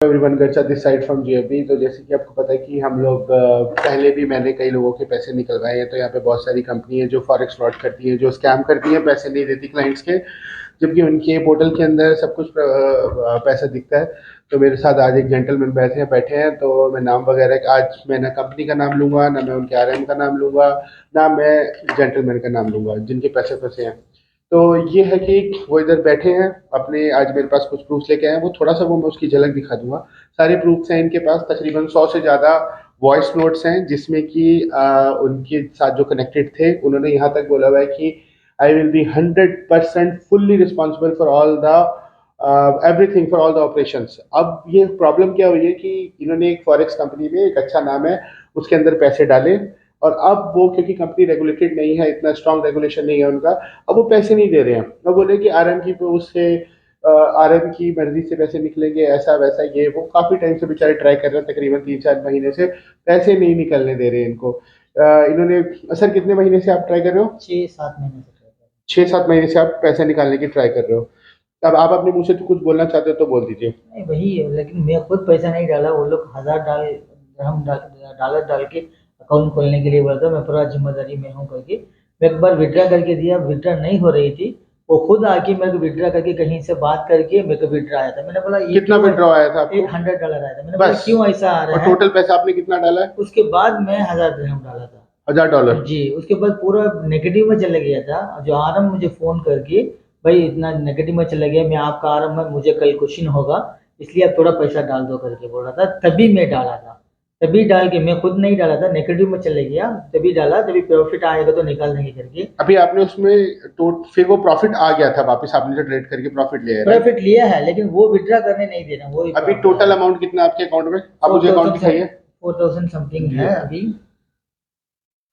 Everyone Garcha this side from GFB. तो जैसे कि आपको पता है कि हम लोग पहले भी मैंने कई लोगों के पैसे निकलवाए हैं। तो यहाँ पे बहुत सारी कंपनी है जो फॉरेक्स फ्रॉड करती है, जो स्कैम करती है, पैसे नहीं देती क्लाइंट्स के, जबकि उनके पोर्टल के अंदर सब कुछ पैसा दिखता है। तो मेरे साथ आज एक जेंटलमैन बैठे हैं। तो मैं नाम वगैरह आज मैं ना कंपनी का नाम लूंगा, ना मैं उनके आरएम का नाम लूंगा, ना मैं जेंटलमैन का नाम लूंगा जिनके पैसे फंसे हैं। तो ये है कि वो इधर बैठे हैं अपने, आज मेरे पास कुछ प्रूफ्स लेके आए हैं। वो थोड़ा सा वो मैं उसकी झलक दिखा दूंगा। सारे प्रूफ्स हैं इनके पास, तकरीबन 100 से ज़्यादा वॉइस नोट्स हैं जिसमें कि उनके साथ जो कनेक्टेड थे उन्होंने यहाँ तक बोला हुआ है कि I will be 100% fully responsible for all the everything, for all the operations. अब ये प्रॉब्लम क्या हुई है कि इन्होंने एक फॉरेक्स कंपनी में, एक अच्छा नाम है, उसके अंदर पैसे डाले, और अब वो क्योंकि कंपनी रेगुलेटेड नहीं है, इतना स्ट्रांग रेगुलेशन नहीं है उनका, अब वो पैसे नहीं दे रहे हैं। अब बोले कि आरएम की उससे आरएम की मर्जी से पैसे निकलेंगे, ऐसा वैसा, ये वो काफी टाइम से बेचारे ट्राई कर रहे हैं, तकरीबन 3-4 महीने से पैसे नहीं निकलने दे रहे हैं इनको। इन्होंने, सर कितने महीने से आप ट्राई कर रहे हो? 6-7 महीने से ट्राई कर 6-7 महीने से आप पैसे निकालने की ट्राई कर रहे हो। अब आप अपने मुंह से तो कुछ बोलना चाहते हो तो बोल दीजिए। नहीं वही है, लेकिन मैं खुद पैसा नहीं डाला, वो लोग 1000 डॉलर डाल के अकाउंट खोलने के लिए बोला था, मैं पूरा जिम्मेदारी में हूँ करके। मैं एक बार विड्रा करके दिया, विड्रा नहीं हो रही थी, वो खुद आके मेरे को विड्रा करके कहीं से बात करके मेरे को विड्रा आया था। मैंने बोला ये कितना विड्रॉ आया था आपको? $100 आया था। मैंने बोला बस? क्यों ऐसा आ और रहा है। टोटल पैसा आपने कितना डाला है? उसके बाद मैं 1000 दिरहम डाला था। $1000? जी, उसके बाद पूरा नेगेटिव में चला गया था। जो आरएम मुझे फ़ोन करके, भाई इतना नेगेटिव में चला गया, मैं आपका आरएम है, मुझे कल क्वेश्चन होगा, इसलिए आप थोड़ा पैसा डाल दो करके बोल रहा था। तभी मैं डाला था, तभी डाल के, मैं खुद नहीं डाला था, नेगेटिव में चले गया, तभी डाला, तभी प्रॉफिट आएगा तो निकाल देंगे करके। अभी आपने उसमें तो फिर वो प्रॉफिट आ गया था वापस, आपने जो ट्रेड करके प्रॉफिट लिया है, राइट? प्रॉफिट लिया है, लेकिन वो विड्रा करने नहीं दे रहा, वो अभी टोटल अमाउंट कितना आपके अकाउंट में? आप मुझे अकाउंट दिखाइए। 4000 समथिंग है अभी।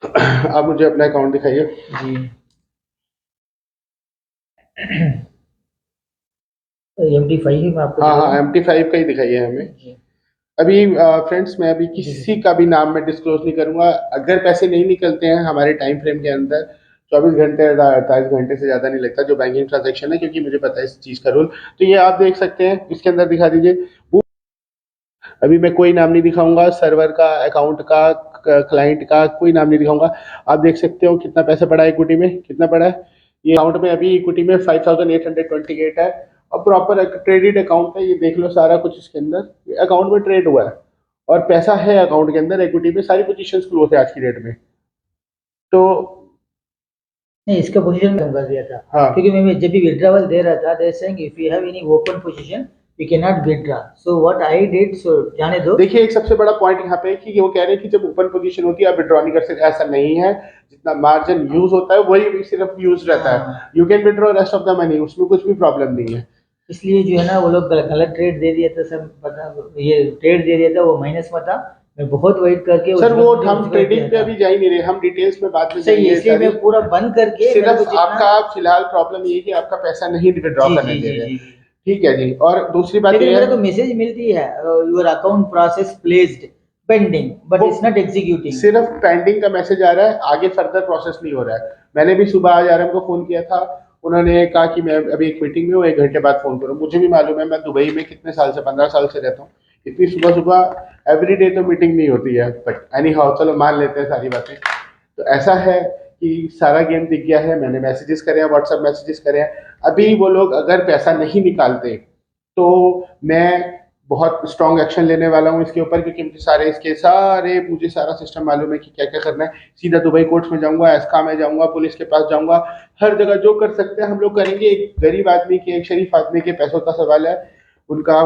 आप मुझे अपना अकाउंट दिखाइए। जी MT5 ही मैं आपको हाँ दिखा हाँ, रहा MT5 का ही दिखाइए हमें। हूँ। अभी फ्रेंड्स, मैं अभी जी किसी का भी नाम मैं डिस्क्लोज नहीं करूंगा। अगर पैसे नहीं निकलते हैं हमारे टाइम फ्रेम के अंदर, 24 घंटे या 48 घंटे से ज़्यादा नहीं लगता जो बैंकिंग ट्रांजेक्शन है, क्योंकि मुझे पता है इस चीज़ का रूल। तो ये आप देख सकते हैं, इसके अंदर दिखा दीजिए। अभी मैं कोई नाम नहीं दिखाऊंगा, सर्वर का, अकाउंट का, क्लाइंट का, कोई नाम नहीं दिखाऊंगा। आप देख सकते हो कितना पैसा पड़ा है इक्विटी में, कितना पड़ा है। ये अकाउंट में अभी इक्विटी में 5828 है, और प्रॉपर ट्रेडेड अकाउंट है। ये देख लो सारा कुछ इसके अंदर अकाउंट में ट्रेड हुआ है, और पैसा है अकाउंट के अंदर, इक्विटी में सारी पोजीशन क्लोज है आज की डेट में। तो नहीं, इसका पोजीशन कम कर दिया था, हाँ, क्योंकि मैं जब भी विड्रावल दे रहा था, they saying if you have any open position you can not withdraw. So what I did, so जाने दो। देखिए एक सबसे बड़ा पॉइंट यहाँ पे है कि वो कह रहे हैं कि जब ओपन पोजीशन होती है आप विड्रॉ नहीं कर सकते। ऐसा नहीं है, जितना मार्जिन यूज होता है वही सिर्फ यूज रहता है। हाँ, you can withdraw rest of the money, उसमें कुछ भी प्रॉब्लम नहीं है। इसलिए जो है ना, वो लोग गलत ट्रेड दे दिया था सब, पता, ये ट्रेड दे दिया था, वो माइनस में था। मैं बहुत वेट करके सर वो मुझे हम उसको ट्रेडिंग दिया पे था। अभी जा ही नहीं रहे, हम डिटेल्स में बाद में सही, जाएंगे इसलिए सारी। मैं पूरा बंद करके मेरे को सिर्फ जितना। आपका फिलहाल प्रॉब्लम ये है कि आपका पैसा नहीं विड्रॉ जी करने जी दे जी रहे जी हैं। जी। ठीक है जी, और दूसरी बात लेकिन ये मेरे है, को मैसेज मिलती है, your account process placed pending, but वो इट्स नॉट एग्जीक्यूटिंग। सिर्फ पेंडिंग का मैसेज आ रहा है, आगे फर्दर प्रोसेस नहीं हो रहा है। मैंने भी सुबह आज आरएम को फोन किया था, उन्होंने कहा कि मैं अभी एक मीटिंग में हूँ, 1 घंटे बाद फोन करूँ। मुझे भी मालूम है, मैं दुबई में कितने साल से, 15 साल से रहता हूँ। इतनी सुबह सुबह एवरी डे तो मीटिंग नहीं होती है, बट एनी हाउ चलो मान लेते हैं सारी बातें। तो ऐसा है कि सारा गेम दिख गया है, मैंने मैसेजेस करे हैं, व्हाट्सएप मैसेजेस करे हैं। अभी वो लोग अगर पैसा नहीं निकालते तो मैं बहुत स्ट्रॉन्ग एक्शन लेने वाला हूँ इसके ऊपर, क्योंकि मुझे सारा सिस्टम मालूम है कि क्या क्या करना है। सीधा दुबई कोर्ट्स में जाऊंगा, एस्का में जाऊंगा, पुलिस के पास जाऊंगा, हर जगह जो कर सकते हैं हम लोग करेंगे। एक गरीब आदमी के, एक शरीफ आदमी के पैसों का सवाल है। उनका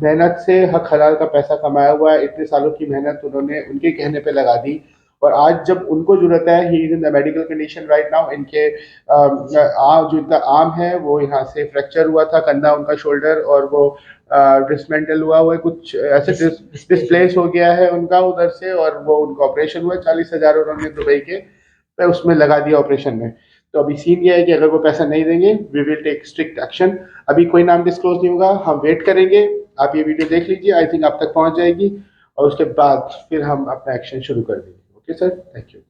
मेहनत से हक हलाल का पैसा कमाया हुआ है, इतने सालों की मेहनत उन्होंने उनके कहने पे लगा दी, और आज जब उनको जरूरत है, he is in the medical condition right now. इनके जो इनका आर्म है वो यहाँ से फ्रैक्चर हुआ था, कंधा उनका, शोल्डर, और वो डिसमेंटल हुआ है, कुछ ऐसे डिस्प्लेस हो गया है उनका उधर से, और वो उनका ऑपरेशन हुआ है। 40,000 उन्होंने दुबई के पे उसमें लगा दिया ऑपरेशन में। तो अभी सीन ये है कि अगर वो पैसा नहीं देंगे we will take strict action. अभी कोई नाम डिस्क्लोज नहीं होगा, हम वेट करेंगे। आप ये वीडियो देख लीजिए, आई थिंक आप तक पहुंच जाएगी, और उसके बाद फिर हम अपना एक्शन शुरू कर देंगे। Okay sir, thank you.